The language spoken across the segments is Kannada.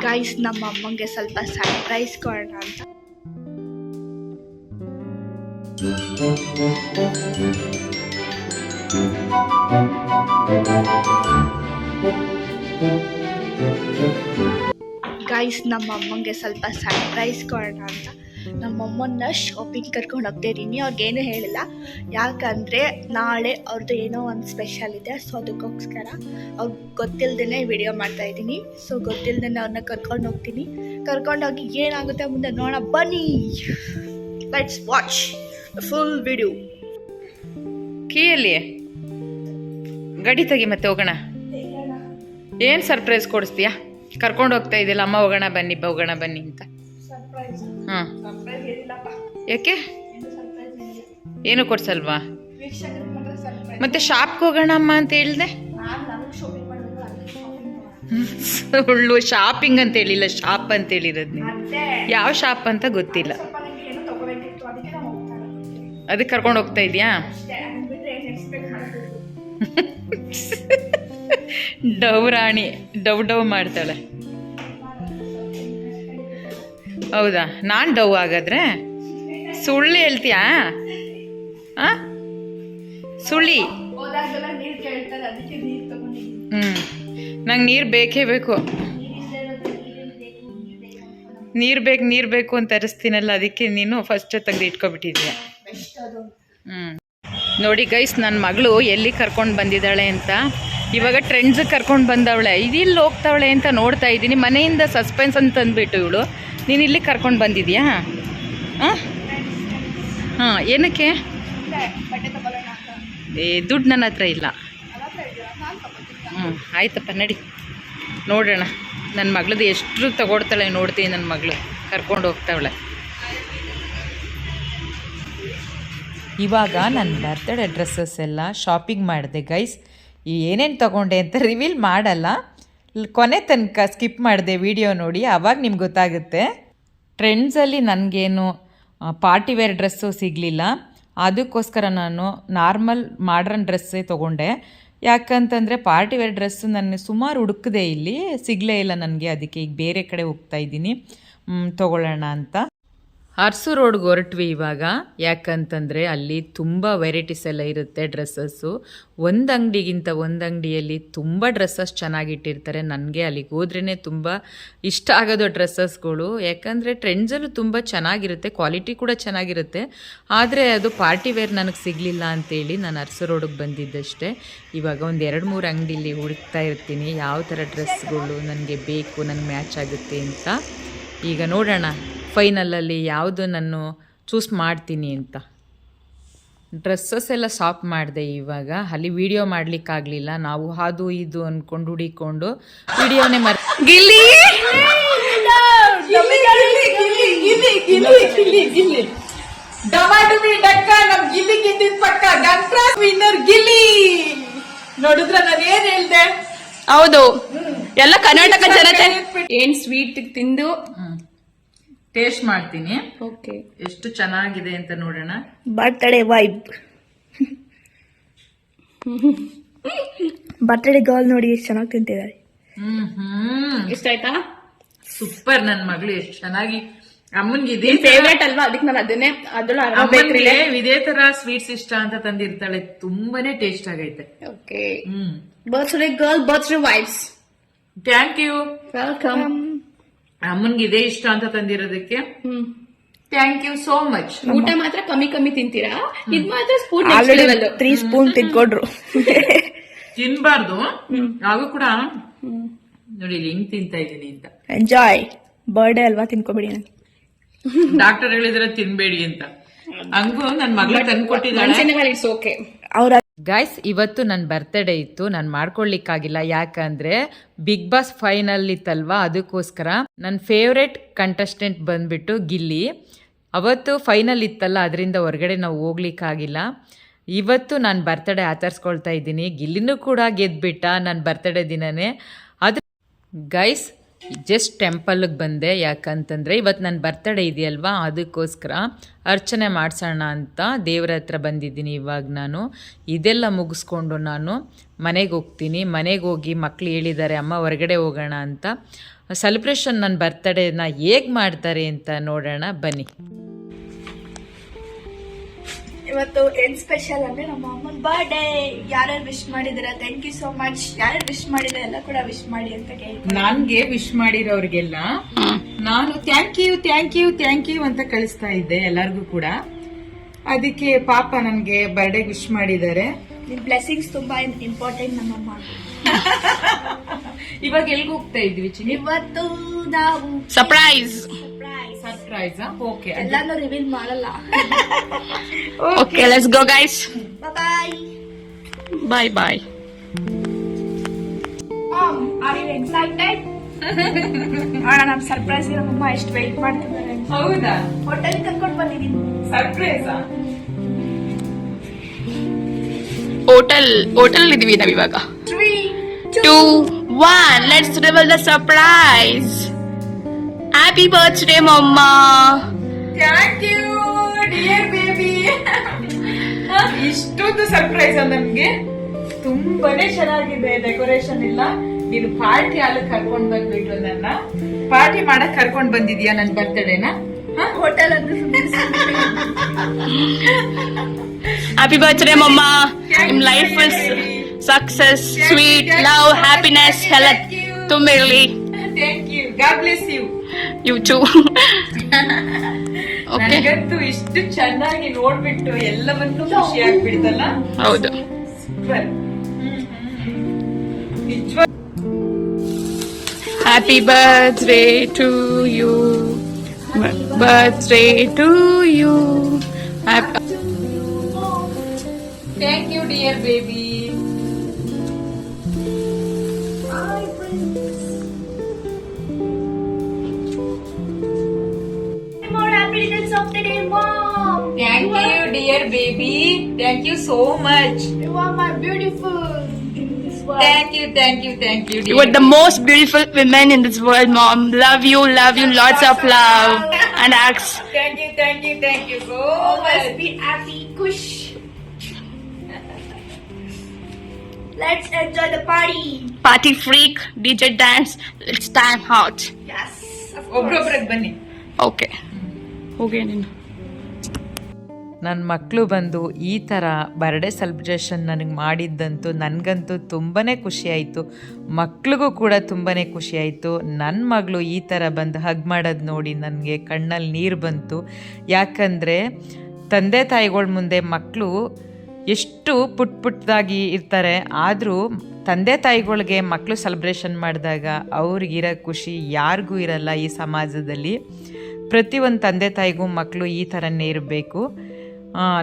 ಗೈಸ್ ನಮ್ಮ ಅಮ್ಮಂಗೆ ಸ್ವಲ್ಪ ಸರ್ಪ್ರೈಸ್ ಕೊಡೋಣ ಅಂತ. ಗೈಸ್ ನಮ್ಮ ಅಮ್ಮಂಗೆ ಸ್ವಲ್ಪ ಸರ್ಪ್ರೈಸ್ ಕೊಡೋಣ ಅಂತ ನಮ್ಮಮ್ಮನ್ನ ಶಾಪಿಂಗ್ ಕರ್ಕೊಂಡು ಹೋಗ್ತಾ ಇದ್ದೀನಿ. ಅವ್ರಿಗೇನು ಹೇಳಿಲ್ಲ, ಯಾಕಂದರೆ ನಾಳೆ ಅವ್ರದ್ದು ಏನೋ ಒಂದು ಸ್ಪೆಷಲ್ ಇದೆ. ಸೊ ಅದಕ್ಕೋಸ್ಕರ ಅವ್ರಿಗೆ ಗೊತ್ತಿಲ್ಲದೇ ವಿಡಿಯೋ ಮಾಡ್ತಾಯಿದ್ದೀನಿ. ಸೊ ಗೊತ್ತಿಲ್ಲದೇ ಅವ್ರನ್ನ ಕರ್ಕೊಂಡು ಹೋಗ್ತೀನಿ. ಕರ್ಕೊಂಡೋಗಿ ಏನಾಗುತ್ತೆ ಮುಂದೆ ನೋಡೋಣ ಬನ್ನಿ. Let's watch full video. ಕೀಯಲ್ಲಿ ಗಡಿ ತೆಗಿ ಮತ್ತೆ ಹೋಗೋಣ. ಏನು ಸರ್ಪ್ರೈಸ್ ಕೊಡಿಸ್ತೀಯಾ? ಕರ್ಕೊಂಡು ಹೋಗ್ತಾ ಇದೆಯಲ್ಲ ಅಮ್ಮ, ಹೋಗೋಣ ಬನ್ನಿ ಹೋಗೋಣ ಬನ್ನಿ ಅಂತ. ಹಾಂ, ಯಾಕೆ ಏನು ಕೊಡ್ಸಲ್ವಾ? ಮತ್ತೆ ಶಾಪ್ಗೆ ಹೋಗೋಣ ಅಮ್ಮ ಅಂತ ಹೇಳಿದೆ. ಸುಳ್ಳು, ಶಾಪಿಂಗ್ ಅಂತ ಹೇಳಿಲ್ಲ, ಶಾಪ್ ಅಂತ ಹೇಳಿರೋದು ನೀವು. ಯಾವ ಶಾಪ್ ಅಂತ ಗೊತ್ತಿಲ್ಲ, ಅದಕ್ಕೆ ಕರ್ಕೊಂಡು ಹೋಗ್ತಾ ಇದೆಯಾ? ಡವ್ ರಾಣಿ ಡವ್ ಮಾಡ್ತಾಳೆ. ಹೌದಾ? ನಾನು ಡವ್ ಹಾಗಾದ್ರೆ ಸುಳ್ಳು ಹೇಳ್ತೀಯಾ? ಸುಳ್ಳಿ. ನಂಗೆ ನೀರು ಬೇಕೇ ಬೇಕು, ನೀರು ಬೇಕು ಅಂತ ತರಿಸ್ತೀನಲ್ಲ, ಅದಕ್ಕೆ ನೀನು ಫಸ್ಟ್ ತೆಗೆದು ಇಟ್ಕೊಬಿಟ್ಟಿದ್ಯಾ. ನೋಡಿ ಗೈಸ್, ನನ್ನ ಮಗಳು ಎಲ್ಲಿ ಕರ್ಕೊಂಡು ಬಂದಿದ್ದಾಳೆ ಅಂತ. ಇವಾಗ ಟ್ರೆಂಡ್ಸಿಗೆ ಕರ್ಕೊಂಡು ಬಂದವಳೆ. ಇದಿಲ್ಲಿ ಹೋಗ್ತಾವಳೆ ಅಂತ ನೋಡ್ತಾ ಇದ್ದೀನಿ. ಮನೆಯಿಂದ ಸಸ್ಪೆನ್ಸ್ ಅಂತ ಅಂದ್ಬಿಟ್ಟು ಇವಳು, ನೀನು ಇಲ್ಲಿ ಕರ್ಕೊಂಡು ಬಂದಿದ್ಯಾ? ಹಾಂ, ಏನಕ್ಕೆ? ದುಡ್ಡು ನನ್ನ ಹತ್ರ ಇಲ್ಲ. ಆಯ್ತಪ್ಪ, ನಡಿ ನೋಡೋಣ. ನನ್ನ ಮಗಳದ್ದು ಎಷ್ಟು ತಗೊಡ್ತಾಳೆ ನೋಡ್ತೀನಿ. ನನ್ನ ಮಗಳು ಕರ್ಕೊಂಡು ಹೋಗ್ತಾವಳೆ. ಇವಾಗ ನನ್ನ ಬರ್ತ್ಡೇ ಡ್ರೆಸ್ಸಸ್ ಎಲ್ಲ ಶಾಪಿಂಗ್ ಮಾಡಿದೆ ಗೈಸ್. ಏನೇನು ತೊಗೊಂಡೆ ಅಂತ ರಿವೀಲ್ ಮಾಡಲ್ಲ, ಕೊನೆ ತನಕ ಸ್ಕಿಪ್ ಮಾಡಿದೆ ವಿಡಿಯೋ ನೋಡಿ, ಆವಾಗ ನಿಮ್ಗೆ ಗೊತ್ತಾಗುತ್ತೆ. ಟ್ರೆಂಡ್ಸಲ್ಲಿ ನನಗೇನು ಪಾರ್ಟಿ ವೇರ್ ಡ್ರೆಸ್ಸು ಸಿಗಲಿಲ್ಲ, ಅದಕ್ಕೋಸ್ಕರ ನಾನು ನಾರ್ಮಲ್ ಮಾಡ್ರನ್ ಡ್ರೆಸ್ಸೇ ತೊಗೊಂಡೆ. ಯಾಕಂತಂದರೆ ಪಾರ್ಟಿ ವೇರ್ ಡ್ರೆಸ್ಸು ನಾನು ಸುಮಾರು ಹುಡುಕಿದೆ, ಇಲ್ಲಿ ಸಿಗಲೇ ಇಲ್ಲ ನನಗೆ. ಅದಕ್ಕೆ ಈಗ ಬೇರೆ ಕಡೆ ಹೋಗ್ತಾ ಇದ್ದೀನಿ ತೊಗೊಳ್ಳೋಣ ಅಂತ. ಅರಸು ರೋಡ್ಗೆ ಹೊರಟ್ವಿ ಇವಾಗ. ಯಾಕಂತಂದರೆ ಅಲ್ಲಿ ತುಂಬ ವೆರೈಟೀಸ್ ಎಲ್ಲ ಇರುತ್ತೆ ಡ್ರೆಸ್ಸಸ್ಸು. ಒಂದು ಅಂಗಡಿಗಿಂತ ಒಂದು ಅಂಗಡಿಯಲ್ಲಿ ತುಂಬ ಡ್ರೆಸ್ಸಸ್ ಚೆನ್ನಾಗಿಟ್ಟಿರ್ತಾರೆ. ನನಗೆ ಅಲ್ಲಿಗೆ ಹೋದ್ರೇ ತುಂಬ ಇಷ್ಟ ಆಗೋದು ಡ್ರೆಸ್ಸಸ್ಗಳು. ಯಾಕಂದರೆ ಟ್ರೆಂಡ್ಸಲ್ಲೂ ತುಂಬ ಚೆನ್ನಾಗಿರುತ್ತೆ, ಕ್ವಾಲಿಟಿ ಕೂಡ ಚೆನ್ನಾಗಿರುತ್ತೆ. ಆದರೆ ಅದು ಪಾರ್ಟಿ ವೇರ್ ನನಗೆ ಸಿಗಲಿಲ್ಲ ಅಂತೇಳಿ ನಾನು ಅರಸು ರೋಡಿಗೆ ಬಂದಿದ್ದಷ್ಟೇ. ಇವಾಗ ಒಂದು 2-3 ಅಂಗಡಿಲಿ ಹುಡುಕ್ತಾ ಇರ್ತೀನಿ ಯಾವ ಥರ ಡ್ರೆಸ್ಗಳು ನನಗೆ ಬೇಕು, ನನಗೆ ಮ್ಯಾಚ್ ಆಗುತ್ತೆ ಅಂತ. ಈಗ ನೋಡೋಣ ಫೈನಲಲ್ಲಿ ಯಾವುದು ನಾನು ಚೂಸ್ ಮಾಡ್ತೀನಿ ಅಂತ. ಡ್ರೆಸ್ಸಸ್ ಎಲ್ಲ ಶಾಪ್ ಮಾಡಿದೆ. ಇವಾಗ ಅಲ್ಲಿ ವಿಡಿಯೋ ಮಾಡಲಿಕ್ಕಾಗಲಿಲ್ಲ, ನಾವು ಅದು ಇದು ಅಂದ್ಕೊಂಡು ಹುಡಿಕೊಂಡು ವಿಡಿಯೋನೇ ಗಿಲ್ಲಿ ನೋಡಿದ್ರ ನಾನು ಏನ್ ಹೇಳ್ದೆ? ಹೌದು, ಎಲ್ಲ ಕರ್ನಾಟಕ ಜನತೆ ಏನ್ ಸ್ವೀಟ್ ತಿಂದು ಟೇಸ್ಟ್ ಮಾಡ್ತೀನಿ. ಓಕೆ, ಎಷ್ಟು ಚೆನ್ನಾಗಿದೆ ಅಂತ ನೋಡೋಣ. Birthday vibe. ಬರ್ತ್ಡೇ ಗರ್ಲ್ ನೋಡಿ ಎಷ್ಟು ಚೆನ್ನಾಗಿ ತಿಂತಿದ್ದಾರೆ. ಇಷ್ಟ ಆಯ್ತಾ? ಸೂಪರ್. ನನ್ನ ಮಗಳು ಎಷ್ಟು ಚೆನ್ನಾಗಿ, ಅಮ್ಮನ್ಗೆ ಇದೇ ಫೇವ್ರೇಟ್ ಅಲ್ವಾ, ಅದಕ್ಕೆ ನಾನು ಅದನ್ನೇ ಇದೇ ತರ ಸ್ವೀಟ್ಸ್ ಇಷ್ಟ ಅಂತ ತಂದಿರ್ತಾಳೆ. ತುಂಬಾನೇ ಟೇಸ್ಟ್ ಆಗೈತೆ. Okay, birthday girl birthday vibes. Thank you, welcome. ಅಮ್ಮನ್ಗೆ ಇದೇ ಇಷ್ಟ ಅಂತ ತಂದಿರೋದಕ್ಕೆ ಥ್ಯಾಂಕ್ ಯು ಸೋ ಮಚ್. ಊಟ ಮಾತ್ರ ಕಮ್ಮಿ ತಿಂತೀರಾ, ಇದ್ ಮಾತ್ರ ಸ್ಪೂನ್ 3 ಸ್ಪೂನ್ ತಿನ್ಕೊಂಡ್ರು. ತಿನ್ಬಾರ್ದು, ನಾವು ಕೂಡ ನೋಡಿ ಹೆಂಗ್ ತಿಂತಾ ಇದೀನಿ ಅಂತ. ಎಂಜಾಯ್, ಬರ್ಡೇ ಅಲ್ವಾ, ತಿನ್ಕೋಬೇಡಿ. ಡಾಕ್ಟರ್ ಹೇಳಿದ್ರೆ ತಿನ್ಬೇಡಿ ಅಂತ. ಹಂಗೂ ನನ್ನ ಮಗಳ ತಂದ್ಕೊಟ್ಟಿದ್ದಾಳೆ. ಓಕೆ ಅವ್ರ ಗೈಸ್, ಇವತ್ತು ನನ್ನ ಬರ್ತ್ಡೇ ಇತ್ತು, ನಾನು ಮಾಡ್ಕೊಳ್ಳಿಕ್ಕಾಗಿಲ್ಲ. ಯಾಕಂದರೆ ಬಿಗ್ ಬಾಸ್ ಫೈನಲ್ ಇತ್ತಲ್ವಾ, ಅದಕ್ಕೋಸ್ಕರ ನನ್ನ ಫೇವ್ರೆಟ್ ಕಂಟೆಸ್ಟೆಂಟ್ ಬಂದುಬಿಟ್ಟು ಗಿಲ್ಲಿ. ಅವತ್ತು ಫೈನಲ್ ಇತ್ತಲ್ಲ, ಅದರಿಂದ ಹೊರಗಡೆ ನಾವು ಹೋಗ್ಲಿಕ್ಕಾಗಿಲ್ಲ. ಇವತ್ತು ನಾನು ಬರ್ತ್ಡೇ ಆಚರಿಸ್ಕೊಳ್ತಾ ಇದ್ದೀನಿ. ಗಿಲ್ಲಿನೂ ಕೂಡ ಗೆದ್ದುಬಿಟ್ಟ ನನ್ನ ಬರ್ತ್ಡೇ ದಿನನೇ. ಅದು ಗೈಸ್, ಜಸ್ಟ್ ಟೆಂಪಲ್ಗೆ ಬಂದೆ. ಯಾಕಂತಂದರೆ ಇವತ್ತು ನನ್ನ ಬರ್ತಡೇ ಇದೆಯಲ್ವಾ, ಅದಕ್ಕೋಸ್ಕರ ಅರ್ಚನೆ ಮಾಡಿಸೋಣ ಅಂತ ದೇವರ ಹತ್ರ ಬಂದಿದ್ದೀನಿ. ಇವಾಗ ನಾನು ಇದೆಲ್ಲ ಮುಗಿಸ್ಕೊಂಡು ನಾನು ಮನೆಗೆ ಹೋಗ್ತೀನಿ. ಮನೆಗೆ ಹೋಗಿ ಮಕ್ಕಳು ಹೇಳಿದ್ದಾರೆ ಅಮ್ಮ ಹೊರಗಡೆ ಹೋಗೋಣ ಅಂತ. ಸೆಲೆಬ್ರೇಷನ್ ನನ್ನ ಬರ್ತಡೇನ ಹೇಗೆ ಮಾಡ್ತಾರೆ ಅಂತ ನೋಡೋಣ ಬನ್ನಿ. ಇವತ್ತು ಏನ್ ಸ್ಪೆಷಲ್ ಅಂದ್ರೆ ನಮ್ಮ ಅಮ್ಮನ ಬರ್ಡೇ. ಯಾರ್ಯಾರು ವಿಶ್ ಮಾಡಿದಿರ ಥ್ಯಾಂಕ್ ಯು ಸೋ ಮಚ್. ಯಾರ್ಯಾರು ವಿಶ್ ಮಾಡಿದ್ರೆ ಎಲ್ಲ ಕೂಡ ವಿಶ್ ಮಾಡಿ ಅಂತ ಕೇಳಿ ನನ್ಗೆ ವಿಶ್ ಮಾಡಿರೋರ್ಗೆಲ್ಲ ನಾನು ಥ್ಯಾಂಕ್ ಯು ಅಂತ ಕಳಿಸ್ತಾ ಇದ್ದೆ ಎಲ್ಲರಿಗೂ ಕೂಡ. ಅದಕ್ಕೆ ಪಾಪ ನನ್ಗೆ ಬರ್ಡೇ ವಿಶ್ ಮಾಡಿದ್ದಾರೆ. ನಿಮ್ ಬ್ಲೆಸ್ಸಿಂಗ್ಸ್ ತುಂಬಾ ಇಂಪಾರ್ಟೆಂಟ್ ನಮ್ಮಮ್ಮ. ಇವಾಗ ಎಲ್ಗೂ ಹೋಗ್ತಾ ಇದ್ವಿ ಚಿನಿ? ಇವತ್ತು ನಾವು ಸರ್ಪ್ರೈಸ್ ಓಕೆ, ಎಲ್ಲಾನು ರಿವೀಲ್ ಮಾಡಲ್ಲ. Okay let's go guys. Bye bye bye. Are you excited? ಅಣ್ಣ ನಮ್ ಸರ್ಪ್ರೈಸ್ ನಮ್ಮಮ್ಮ ಎಷ್ಟು ವೆಯ್ಟ್ ಮಾಡ್ತಿದ್ದಾರೆ. ಹೌದಾ? ಹೋಟೆಲ್ ಕರ್ಕೊಂಡು ಬಂದಿದ್ದೀನಿ. ಸರ್ಪ್ರೈಸ್ ಹೋಟೆಲ್ ಇದೀವಿ ನಾವ್ ಇವಾಗ. 3, 2, 1 let's reveal the surprise. Happy birthday ಮಮ್ಮ. Thank you dear baby. ಇಷ್ಟೊಂದು ಸರ್ಪ್ರೈಸ್ ನಮ್ಗೆ ತುಂಬಾನೇ ಚೆನ್ನಾಗಿದೆ. ಡೆಕೋರೇಷನ್ ಇಲ್ಲ. ನೀನು ಪಾರ್ಟಿ ಅಲ್ಲಿ ಕರ್ಕೊಂಡ್ ಬಂದ್ಬಿಟ್ಟು ನನ್ನ ಪಾರ್ಟಿ ಮಾಡಕ್ ಕರ್ಕೊಂಡ್ ಬಂದಿದ್ಯಾ ನನ್ ಬರ್ತಡೇನ? ಹೋಟೆಲ್ ಅಂತ ಹ್ಯಾಪಿ ಬರ್ತ್ಡೇ ಮಮ್ಮ. ನಿಮ್ life is success, sweet, love, happiness ಎಲ್ಲ ತುಂಬಿರ್ಲಿ. Thank you. God bless you. You too. Okay, ನನಗಂತೂ ಇಷ್ಟು ಚೆನ್ನಾಗಿ ನೋಡ್ಬಿಟ್ಟು ಎಲ್ಲವನ್ನೂ ಖುಷಿ ಆಗ್ಬಿಡ್ತಲ್ಲ. ಹೌದು. Super. Happy birthday to you. Birthday to you. Thank you dear baby. more happy returns of the day, Mom. Thank you, dear baby. Thank you so much. You are my beautiful in this world. Thank you, You dear. are the most beautiful women in this world, Mom. Love you, lots of love and hugs. Thank you so Always much. be happy, Kush. Let's enjoy the party. Party freak, DJ dance. It's time out. Yes, of course. ಒಬ್ರೊಬ್ರಿಗೆ ಬನ್ನಿ. Okay. ಹೋಗಿ ನೀನು. ನನ್ನ ಮಕ್ಕಳು ಬಂದು ಈ ಥರ ಬರ್ಡೇ ಸೆಲೆಬ್ರೇಷನ್ ನನಗೆ ಮಾಡಿದ್ದಂತೂ ನನಗಂತೂ ತುಂಬಾ ಖುಷಿಯಾಯಿತು. ಮಕ್ಳಿಗೂ ಕೂಡ ತುಂಬಾ ಖುಷಿಯಾಯಿತು. ನನ್ನ ಮಗಳು ಈ ಥರ ಬಂದು ಹಗ್ ಮಾಡೋದು ನೋಡಿ ನನಗೆ ಕಣ್ಣಲ್ಲಿ ನೀರು ಬಂತು. ಯಾಕಂದರೆ ತಂದೆ ತಾಯಿಗಳ ಮುಂದೆ ಮಕ್ಕಳು ಎಷ್ಟು ಪುಟ್ಟದಾಗಿ ಇರ್ತಾರೆ, ಆದರೂ ತಂದೆ ತಾಯಿಗಳಿಗೆ ಮಕ್ಕಳು ಸೆಲೆಬ್ರೇಷನ್ ಮಾಡಿದಾಗ ಅವ್ರಿಗಿರೋ ಖುಷಿ ಯಾರಿಗೂ ಇರಲ್ಲ ಈ ಸಮಾಜದಲ್ಲಿ. ಪ್ರತಿಯೊಂದು ತಂದೆ ತಾಯಿಗೂ ಮಕ್ಕಳು ಈ ಥರನೇ ಇರಬೇಕು.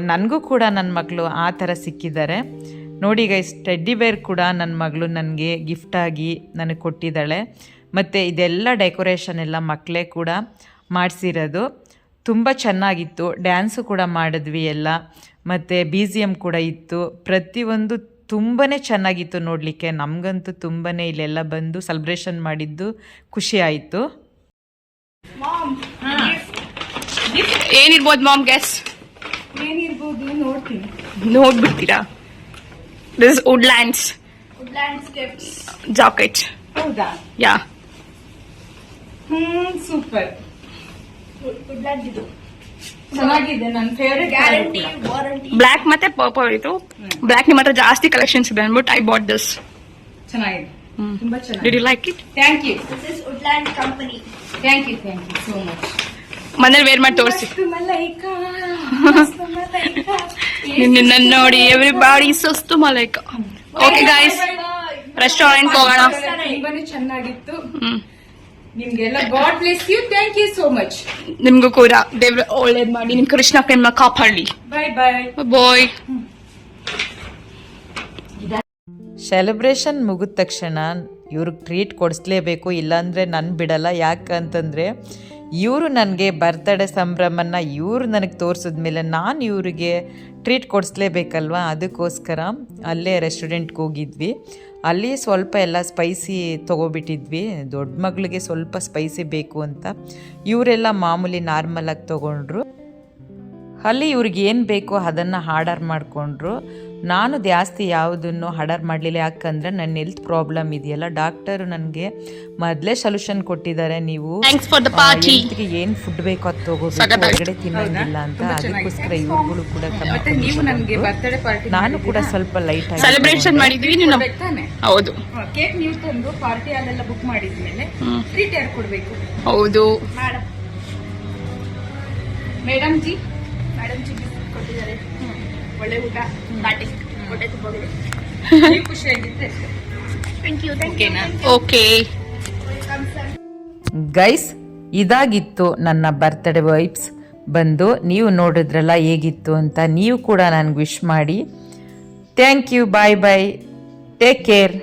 ನನಗೂ ಕೂಡ ನನ್ನ ಮಗಳು ಆ ಥರ ಸಿಕ್ಕಿದ್ದಾರೆ ನೋಡಿ ಗೈಸ್. ಟೆಡ್ಡಿ ಬೇರ್ ಕೂಡ ನನ್ನ ಮಗಳು ನನಗೆ ಗಿಫ್ಟಾಗಿ ನನಗೆ ಕೊಟ್ಟಿದ್ದಾಳೆ. ಮತ್ತು ಇದೆಲ್ಲ ಡೆಕೋರೇಷನ್ ಎಲ್ಲ ಮಕ್ಕಳೇ ಕೂಡ ಮಾಡಿಸಿರೋದು. ತುಂಬ ಚೆನ್ನಾಗಿತ್ತು. ಡ್ಯಾನ್ಸು ಕೂಡ ಮಾಡಿದ್ವಿ ಎಲ್ಲ, ಮತ್ತು BGM ಕೂಡ ಇತ್ತು. ಪ್ರತಿಯೊಂದು ತುಂಬಾ ಚೆನ್ನಾಗಿತ್ತು ನೋಡಲಿಕ್ಕೆ. ನಮಗಂತೂ ತುಂಬಾ ಇಲ್ಲೆಲ್ಲ ಬಂದು ಸೆಲೆಬ್ರೇಷನ್ ಮಾಡಿದ್ದು ಖುಷಿ ಆಯಿತು. Mom, ಏನಿರ್ಬೋದು ಮಾಮ್ ಗೆಸ್? ಏನಿರ್ಬೋದು ನೋಡ್ತೀನಿ. ನೋಡ್ಬಿಡ್ತೀರಾ? This is Woodlands Woodlands gifts. jacket. ಹೌದಾ? Yeah. ಸೂಪರ್. Woodlands ಇದು. ಚೆನ್ನಾಗಿದೆ. ನನ್ನ ಫೇವರೇಟ್. Guarantee, warranty. ಬ್ಲ್ಯಾಕ್ ಮತ್ತೆ ಪರ್ಪಲ್ ಇತ್ತು. ಬ್ಲ್ಯಾಕ್ ನಿಮ್ಮ ಹತ್ರ ಜಾಸ್ತಿ ಕಲೆಕ್ಷನ್ಸ್ ಇದೆ ಅಂದ್ಬಿಟ್ಟು ಐ ಬಾಟ್ ದಿಸ್. ಚೆನ್ನಾಗಿದೆ. ತುಂಬಾ ಚೆನ್ನಾಗಿದೆ. Did you like it? Thank you. This is Woodlands company. Thank you so much. ಮನೇಲಿ ವೇರ್ ಮಾಡಿ ತೋರಿಸಿ. ಮಲೈಕಾ. ನಿನ್ನ ನೋಡಿ ಎವ್ರಿಬಾಡಿ ಸುಸ್ತು ಮಲೈಕ. ಓಕೆ ಗೈಸ್, ರೆಸ್ಟೋರೆಂಟ್ ಹೋಗೋಣ. ತುಂಬಾನೇ ಚೆನ್ನಾಗಿತ್ತು. ನಿಮ್ಗೆಲ್ಲ God bless you. Thank you so much. ನಿಮ್ಗೂ ಕೂಡ ದೇವ್ರ ಒಳ್ಳೇದ್ ಮಾಡಿ ನಿಮ್ ಕೃಷ್ಣ ಪ್ರೇಮ ಕಾಪಾಡಲಿ. ಬಾಯ್ ಬಾಯ್. ಬಾಯ್. ಸೆಲೆಬ್ರೇಷನ್ ಮುಗಿದ ತಕ್ಷಣ ಇವ್ರಿಗೆ ಟ್ರೀಟ್ ಕೊಡಿಸ್ಲೇಬೇಕು, ಇಲ್ಲಾಂದರೆ ನನ್ನ ಬಿಡಲ್ಲ. ಯಾಕಂತಂದರೆ ಇವರು ನನಗೆ ಬರ್ತಡೇ ಸಂಭ್ರಮನ ಇವರು ನನಗೆ ತೋರಿಸಿದ್ಮೇಲೆ ನಾನು ಇವರಿಗೆ ಟ್ರೀಟ್ ಕೊಡಿಸ್ಲೇಬೇಕಲ್ವ. ಅದಕ್ಕೋಸ್ಕರ ಅಲ್ಲೇ ರೆಸ್ಟೋರೆಂಟ್ಗೆ ಹೋಗಿದ್ವಿ. ಅಲ್ಲಿ ಸ್ವಲ್ಪ ಎಲ್ಲ ಸ್ಪೈಸಿ ತೊಗೊಬಿಟ್ಟಿದ್ವಿ. ದೊಡ್ಡ ಮಗಳಿಗೆ ಸ್ವಲ್ಪ ಸ್ಪೈಸಿ ಬೇಕು ಅಂತ, ಇವರೆಲ್ಲ ಮಾಮೂಲಿ ನಾರ್ಮಲಾಗಿ ತೊಗೊಂಡ್ರು. ಅಲ್ಲಿ ಇವ್ರಿಗೆ ಏನು ಬೇಕೋ ಅದನ್ನು ಆರ್ಡರ್ ಮಾಡಿಕೊಂಡ್ರು. ನಾನು ಜಾಸ್ತಿ ಯಾವುದನ್ನು ಆರ್ಡರ್ ಮಾಡಲಿಲ್ಲ, ಯಾಕಂದರೆ ನನ್ನ ಹೆಲ್ತ್ ಪ್ರಾಬ್ಲಮ್ ಇದೆಯಲ್ಲ. ಡಾಕ್ಟರು ನನಗೆ ಮೊದಲೇ ಸೊಲ್ಯೂಷನ್ ಕೊಟ್ಟಿದ್ದಾರೆ, ನೀವು ಹೆಲ್ತ್ಗೆ ಏನು ಫುಡ್ ಬೇಕೋ ಅದು ತಗೋಬೇಕು, ಹೊರಗಡೆ ತಿನ್ನೋದಿಲ್ಲ ಅಂತ. ಅದಕ್ಕೋಸ್ಕರ ಇವುಗಳು ಕೂಡ ನಾನು ಕೂಡ ಸ್ವಲ್ಪ ಲೈಟ್ ಆಗಿ ಸೆಲೆಬ್ರೇಷನ್ ಮಾಡಿದ್ವಿ. ನೀವು ಹೌದು, ಕೇಕ್ ನೀವು ತಂದು ಪಾರ್ಟಿ ಅಲ್ಲೆಲ್ಲ ಬುಕ್ ಮಾಡಿದ್ಮೇಲೆ ಟ್ರೀಟ್ ಯಾರು ಕೊಡ್ಬೇಕು? ಹೌದು ಮೇಡಮ್ ಜಿ ಕೊಟ್ಟಿದ್ದಾರೆ. ಒಳ್ಳೆ ಊಟ, ಪಾರ್ಟಿ, ಹೊಟ್ಟೆ ತುಂಬೋಗಿದೆ. ಖುಷಿಯಾಗಿದ್ರೆ ಓಕೆ ಗೈಸ್, ಇದಾಗಿತ್ತು ನನ್ನ ಬರ್ತ್ಡೇ ವೈಬ್ಸ್. ಬಂದು ನೀವು ನೋಡಿದ್ರಲ್ಲ ಹೇಗಿತ್ತು ಅಂತ. ನೀವು ಕೂಡ ನನಗೆ ವಿಶ್ ಮಾಡಿ. Thank you, bye bye, take care.